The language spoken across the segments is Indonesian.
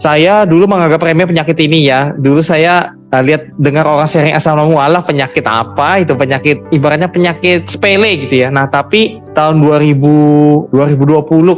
Saya dulu menganggap remeh penyakit ini ya. Dulu saya lihat dengar orang sharing asam lambung, alah penyakit apa itu, penyakit ibaratnya penyakit sepele gitu ya. Nah tapi tahun 2020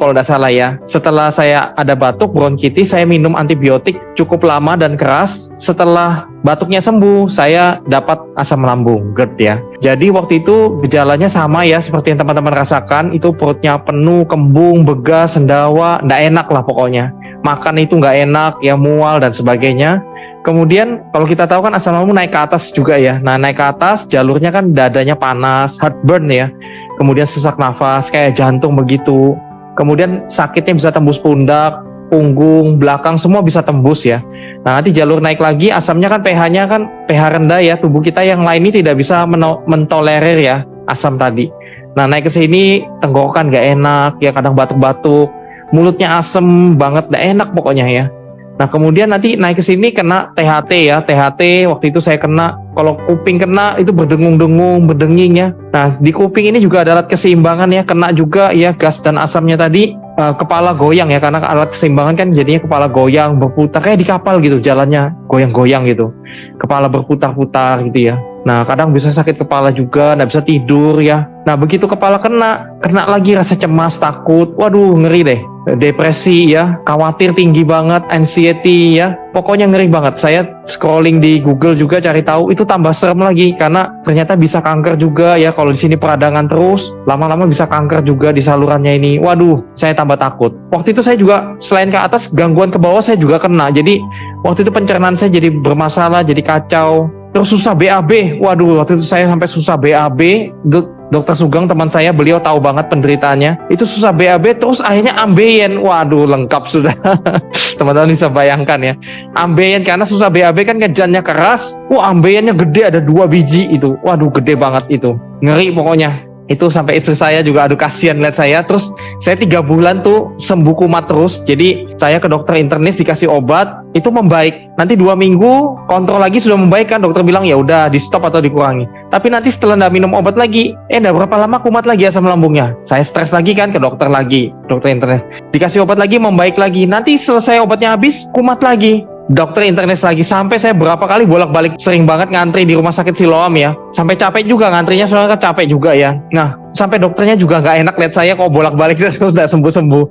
kalau tidak salah ya, setelah saya ada batuk bronkitis, saya minum antibiotik cukup lama dan keras. Setelah batuknya sembuh, saya dapat asam lambung GERD ya. Jadi waktu itu gejalanya sama ya seperti yang teman-teman rasakan, itu perutnya penuh, kembung, begas, sendawa, nggak enak lah pokoknya. Makan itu nggak enak, ya mual dan sebagainya. Kemudian kalau kita tahu kan asam lambung naik ke atas juga ya. Nah naik ke atas jalurnya kan dadanya panas, heartburn ya. Kemudian sesak nafas kayak jantung begitu. Kemudian sakitnya bisa tembus pundak, punggung, belakang semua bisa tembus ya. Nah nanti jalur naik lagi, asamnya kan pH-nya kan pH rendah ya. Tubuh kita yang lain ini tidak bisa mentolerir ya asam tadi. Nah naik ke sini tenggorokan nggak enak ya, kadang batuk-batuk. Mulutnya asem banget, gak enak pokoknya ya. Nah kemudian nanti naik ke sini kena THT ya. THT waktu itu saya kena, kalau kuping kena itu berdengung-dengung, berdenging ya. Nah di kuping ini juga ada alat keseimbangan ya, kena juga ya gas dan asamnya tadi. Kepala goyang ya, karena alat keseimbangan kan jadinya kepala goyang, berputar kayak di kapal gitu, jalannya goyang-goyang gitu. Kepala berputar-putar gitu ya. Nah kadang bisa sakit kepala juga, nggak bisa tidur ya. Nah begitu kepala kena lagi rasa cemas, takut, waduh ngeri deh. Depresi ya, khawatir tinggi banget, anxiety ya, pokoknya ngeri banget. Saya scrolling di Google juga cari tahu, itu tambah serem lagi karena ternyata bisa kanker juga ya. Kalau di sini peradangan terus, lama-lama bisa kanker juga di salurannya ini. Waduh, saya tambah takut. Waktu itu saya juga selain ke atas, gangguan ke bawah saya juga kena. Jadi waktu itu pencernaan saya jadi bermasalah, jadi kacau. Terus susah BAB. Waduh, waktu itu saya sampai susah BAB. Dokter Sugeng teman saya, beliau tahu banget penderitaannya. Itu susah BAB terus akhirnya ambeien. Waduh, lengkap sudah. Teman-teman bisa bayangkan ya. Ambeien karena susah BAB kan kejannya keras. Wah, ambeiennya gede, ada 2 biji itu. Waduh, gede banget itu. Ngeri pokoknya. Itu sampai istri saya juga aduh kasihan lihat saya. Terus saya 3 bulan tuh sembuh kumat terus. Jadi saya ke dokter internis dikasih obat, itu membaik. Nanti 2 minggu kontrol lagi sudah membaik kan, dokter bilang ya udah di stop atau dikurangi. Tapi nanti setelah nggak minum obat lagi, nggak berapa lama kumat lagi asam lambungnya. Saya stres lagi kan, ke dokter lagi, dokter internis. Dikasih obat lagi membaik lagi. Nanti selesai obatnya habis kumat lagi. Dokter internis lagi, sampai saya berapa kali bolak-balik, sering banget ngantri di rumah sakit Siloam ya. Sampai capek juga ngantrinya, soalnya kan capek juga ya. Nah, sampai dokternya juga nggak enak lihat saya kok bolak-balik terus nggak sembuh-sembuh.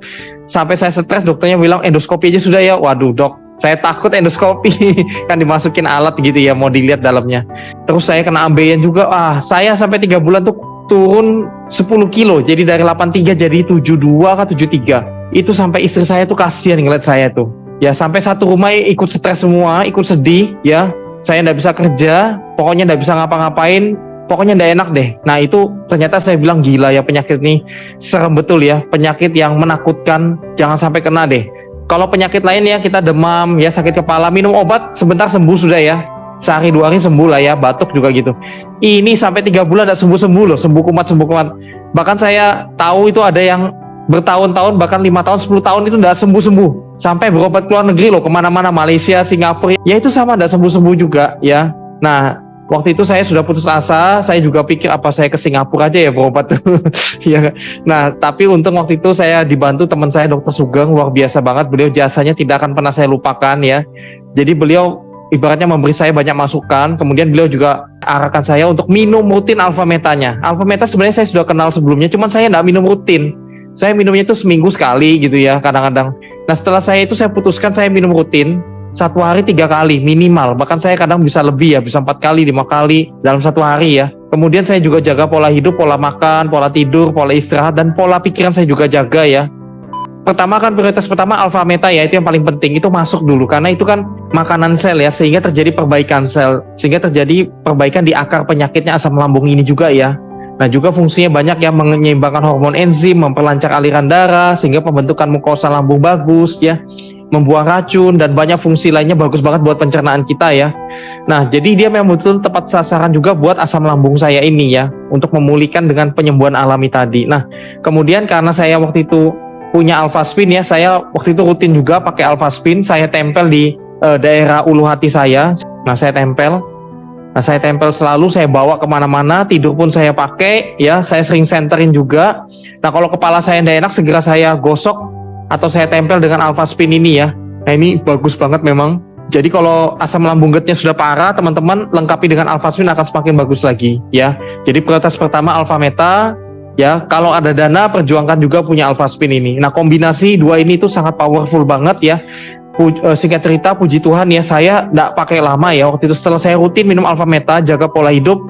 Sampai saya stres, dokternya bilang endoskopi aja sudah ya. Waduh dok, saya takut endoskopi kan dimasukin alat gitu ya, mau dilihat dalamnya. Terus saya kena ambeien juga. Saya sampai 3 bulan tuh turun 10 kilo. Jadi dari 83 jadi 72 ke 73. Itu sampai istri saya tuh kasihan ngeliat saya tuh. Ya sampai satu rumah ikut stres semua, ikut sedih ya. Saya nggak bisa kerja, pokoknya nggak bisa ngapa-ngapain, pokoknya nggak enak deh. Nah itu ternyata saya bilang gila ya, penyakit ini serem betul ya, penyakit yang menakutkan, jangan sampai kena deh. Kalau penyakit lain ya kita demam ya, sakit kepala, minum obat sebentar sembuh sudah ya. Sehari 2 hari sembuh lah ya, batuk juga gitu. Ini sampai 3 bulan nggak sembuh-sembuh loh, sembuh kumat. Bahkan saya tahu itu ada yang bertahun-tahun, bahkan 5 tahun, 10 tahun itu nggak sembuh-sembuh. Sampai berobat ke luar negeri loh, kemana-mana, Malaysia, Singapura. Ya itu sama, nggak sembuh-sembuh juga ya. Nah, waktu itu saya sudah putus asa, saya juga pikir apa saya ke Singapura aja ya berobat ya. Nah, tapi untung waktu itu saya dibantu teman saya Dokter Sugeng, luar biasa banget. Beliau jasanya tidak akan pernah saya lupakan ya. Jadi beliau ibaratnya memberi saya banyak masukan, kemudian beliau juga arahkan saya untuk minum rutin Alpha Metanya. Alpha Meta sebenarnya saya sudah kenal sebelumnya, cuman saya nggak minum rutin. Saya minumnya itu seminggu sekali gitu ya, kadang-kadang. Nah setelah saya putuskan saya minum rutin 1 hari 3 kali minimal, bahkan saya kadang bisa lebih ya, bisa 4 kali 5 kali dalam 1 hari ya. Kemudian saya juga jaga pola hidup, pola makan, pola tidur, pola istirahat, dan pola pikiran saya juga jaga ya. Pertama kan prioritas pertama Alpha Meta ya, itu yang paling penting, itu masuk dulu karena itu kan makanan sel ya, sehingga terjadi perbaikan sel, sehingga terjadi perbaikan di akar penyakitnya asam lambung ini juga ya. Nah juga fungsinya banyak yang menyeimbangkan hormon enzim, memperlancar aliran darah sehingga pembentukan mukosa lambung bagus ya, membuang racun, dan banyak fungsi lainnya bagus banget buat pencernaan kita ya. Nah jadi dia memang betul tepat sasaran juga buat asam lambung saya ini ya, untuk memulihkan dengan penyembuhan alami tadi. Nah kemudian karena saya waktu itu punya Alpha Spin ya, saya waktu itu rutin juga pakai Alpha Spin, saya tempel di daerah ulu hati saya. Nah saya tempel selalu, saya bawa kemana-mana, tidur pun saya pakai ya, saya sering senterin juga. Nah kalau kepala saya tidak enak, segera saya gosok atau saya tempel dengan Alpha Spin ini ya. Nah ini bagus banget memang. Jadi kalau asam lambung GERD-nya sudah parah, teman-teman lengkapi dengan alfaspin akan semakin bagus lagi ya. Jadi prioritas pertama alfa meta ya. Kalau ada dana, perjuangkan juga punya alfaspin ini. Nah kombinasi dua ini tuh sangat powerful banget ya. Singkat cerita, puji Tuhan ya, saya nggak pakai lama ya. Waktu itu setelah saya rutin minum alfa meta, jaga pola hidup,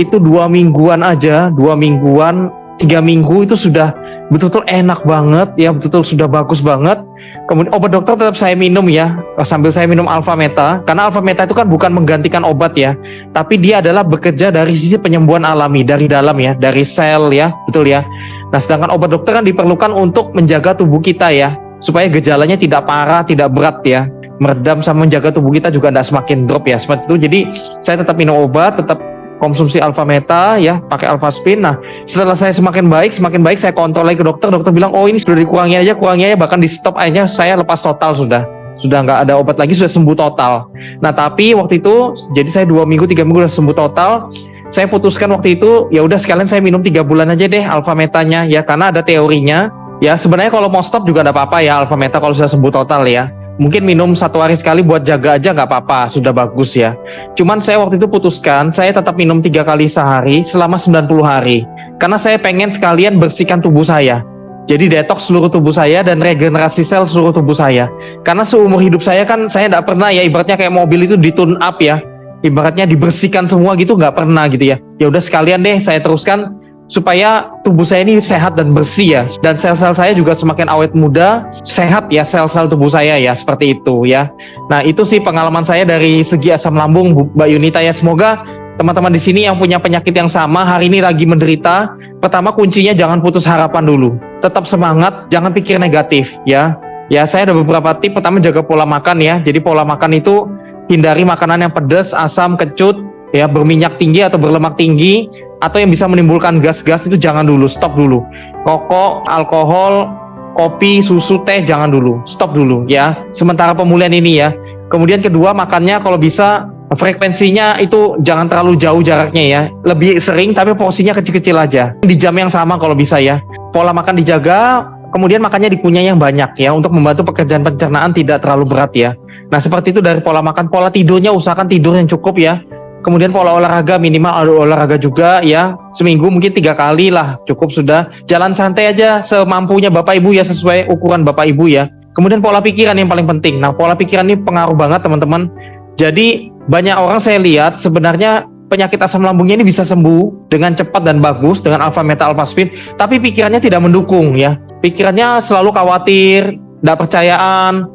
itu 2 mingguan aja, 2 mingguan, 3 minggu itu sudah betul-betul enak banget ya, betul-betul sudah bagus banget. Kemudian obat dokter tetap saya minum ya, sambil saya minum alfa meta, karena alfa meta itu kan bukan menggantikan obat ya, tapi dia adalah bekerja dari sisi penyembuhan alami, dari dalam ya, dari sel ya, betul ya. Nah sedangkan obat dokter kan diperlukan untuk menjaga tubuh kita ya, supaya gejalanya tidak parah, tidak berat ya, meredam sama menjaga tubuh kita juga tidak semakin drop ya, seperti itu. Jadi saya tetap minum obat, tetap konsumsi alfa meta ya, pakai alfaspin. Nah setelah saya semakin baik saya kontrol lagi ke dokter bilang oh ini sudah kurangi aja, bahkan di stop aja, saya lepas total sudah nggak ada obat lagi, sudah sembuh total. Nah tapi waktu itu jadi saya 2 minggu 3 minggu sudah sembuh total. Saya putuskan waktu itu ya udah sekalian saya minum 3 bulan aja deh alfa metanya ya, karena ada teorinya ya. Sebenarnya kalau mau stop juga nggak apa-apa ya alfa meta kalau sudah sembuh total ya. Mungkin minum 1 hari sekali buat jaga aja nggak apa-apa, sudah bagus ya. Cuman saya waktu itu putuskan, saya tetap minum 3 kali sehari selama 90 hari. Karena saya pengen sekalian bersihkan tubuh saya. Jadi detox seluruh tubuh saya dan regenerasi sel seluruh tubuh saya. Karena seumur hidup saya kan, saya nggak pernah ya, ibaratnya kayak mobil itu ditune up ya. Ibaratnya dibersihkan semua gitu, nggak pernah gitu ya. Ya udah sekalian deh saya teruskan, supaya tubuh saya ini sehat dan bersih ya, dan sel-sel saya juga semakin awet muda, sehat ya sel-sel tubuh saya ya, seperti itu ya. Nah itu sih pengalaman saya dari segi asam lambung Mbak Yunita ya. Semoga teman-teman di sini yang punya penyakit yang sama hari ini lagi menderita, pertama kuncinya jangan putus harapan dulu, tetap semangat, jangan pikir negatif ya. Ya saya ada beberapa tips. Pertama jaga pola makan ya. Jadi pola makan itu hindari makanan yang pedas, asam, kecut ya, berminyak tinggi atau berlemak tinggi, atau yang bisa menimbulkan gas-gas itu jangan dulu, stop dulu. Rokok, alkohol, kopi, susu, teh jangan dulu, stop dulu ya. Sementara pemulihan ini ya. Kemudian kedua, makannya kalau bisa frekuensinya itu jangan terlalu jauh jaraknya ya. Lebih sering tapi porsinya kecil-kecil aja. Di jam yang sama kalau bisa ya. Pola makan dijaga, kemudian makannya dikunyah yang banyak ya, untuk membantu pekerjaan pencernaan tidak terlalu berat ya. Nah seperti itu dari pola makan. Pola tidurnya usahakan tidur yang cukup ya. Kemudian pola olahraga minimal ada olahraga juga ya, seminggu mungkin 3 kali lah cukup sudah. Jalan santai aja semampunya Bapak Ibu ya, sesuai ukuran Bapak Ibu ya. Kemudian pola pikiran yang paling penting. Nah pola pikiran ini pengaruh banget teman-teman. Jadi banyak orang saya lihat sebenarnya penyakit asam lambungnya ini bisa sembuh dengan cepat dan bagus dengan alfa meta alfaspin, tapi pikirannya tidak mendukung ya. Pikirannya selalu khawatir, tidak percayaan.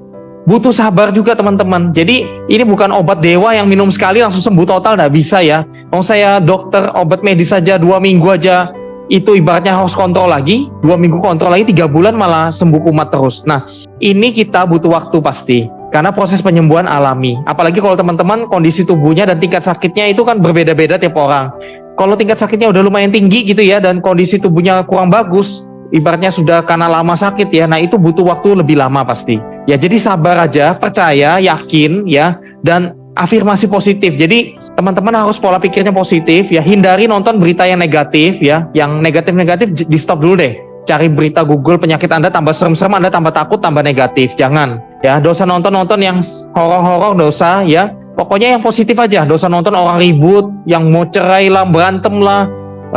Butuh sabar juga teman-teman. Jadi ini bukan obat dewa yang minum sekali langsung sembuh total, nggak bisa ya. Kalau saya dokter obat medis saja 2 minggu aja itu ibaratnya harus kontrol lagi, 2 minggu kontrol lagi, 3 bulan malah sembuh kumat terus. Nah ini kita butuh waktu pasti, karena proses penyembuhan alami. Apalagi kalau teman-teman kondisi tubuhnya dan tingkat sakitnya itu kan berbeda-beda tiap orang. Kalau tingkat sakitnya udah lumayan tinggi gitu ya, dan kondisi tubuhnya kurang bagus, ibaratnya sudah karena lama sakit ya, nah itu butuh waktu lebih lama pasti. Ya jadi sabar aja, percaya, yakin ya, dan afirmasi positif. Jadi teman-teman harus pola pikirnya positif ya, hindari nonton berita yang negatif ya, yang negatif-negatif di stop dulu deh. Cari berita Google penyakit Anda tambah serem-serem, Anda tambah takut, tambah negatif, jangan ya. Dosa nonton yang horor-horor, dosa ya. Pokoknya yang positif aja, dosa nonton orang ribut, yang mau cerai lah, berantem lah,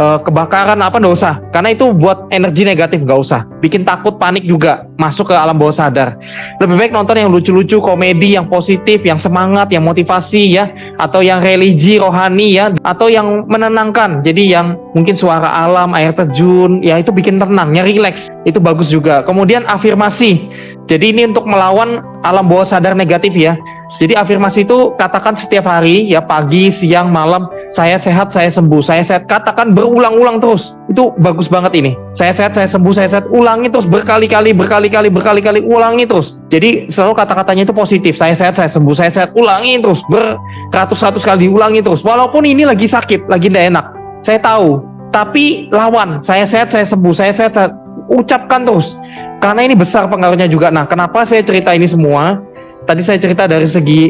kebakaran apa nggak usah, karena itu buat energi negatif, nggak usah bikin takut, panik juga masuk ke alam bawah sadar. Lebih baik nonton yang lucu-lucu, komedi yang positif, yang semangat, yang motivasi ya, atau yang religi rohani ya, atau yang menenangkan, jadi yang mungkin suara alam, air terjun ya, itu bikin tenangnya rileks, itu bagus juga. Kemudian afirmasi, jadi ini untuk melawan alam bawah sadar negatif ya. Jadi afirmasi itu katakan setiap hari ya, pagi, siang, malam, saya sehat, saya sembuh, saya sehat. Katakan berulang-ulang terus. Itu bagus banget ini. Saya sehat, saya sembuh, saya sehat. Ulangi terus berkali-kali, ulangi terus. Jadi selalu kata-katanya itu positif. Saya sehat, saya sembuh, saya sehat. Ulangi terus beratus-ratus kali, ulangi terus. Walaupun ini lagi sakit, lagi tidak enak, saya tahu. Tapi lawan, saya sehat, saya sembuh, saya sehat, saya ucapkan terus. Karena ini besar pengaruhnya juga. Nah, kenapa saya cerita ini semua? Tadi saya cerita dari segi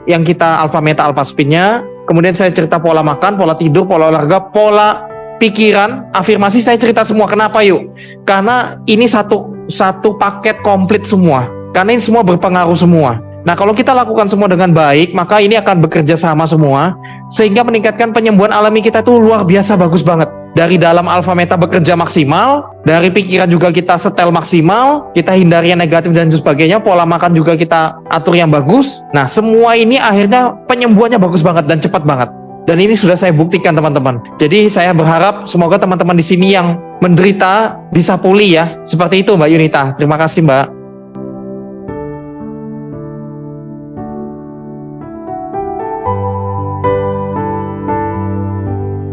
yang kita alfa meta alfaspinnya, kemudian saya cerita pola makan, pola tidur, pola olahraga, pola pikiran, afirmasi, saya cerita semua. Kenapa yuk? Karena ini satu paket komplit semua. Karena ini semua berpengaruh semua. Nah, kalau kita lakukan semua dengan baik, maka ini akan bekerja sama semua, sehingga meningkatkan penyembuhan alami kita itu luar biasa bagus banget. Dari dalam alfa meta bekerja maksimal, dari pikiran juga kita setel maksimal, kita hindari yang negatif dan sebagainya, pola makan juga kita atur yang bagus. Nah, semua ini akhirnya penyembuhannya bagus banget dan cepat banget. Dan ini sudah saya buktikan teman-teman. Jadi saya berharap semoga teman-teman di sini yang menderita bisa pulih ya. Seperti itu Mbak Yunita. Terima kasih Mbak.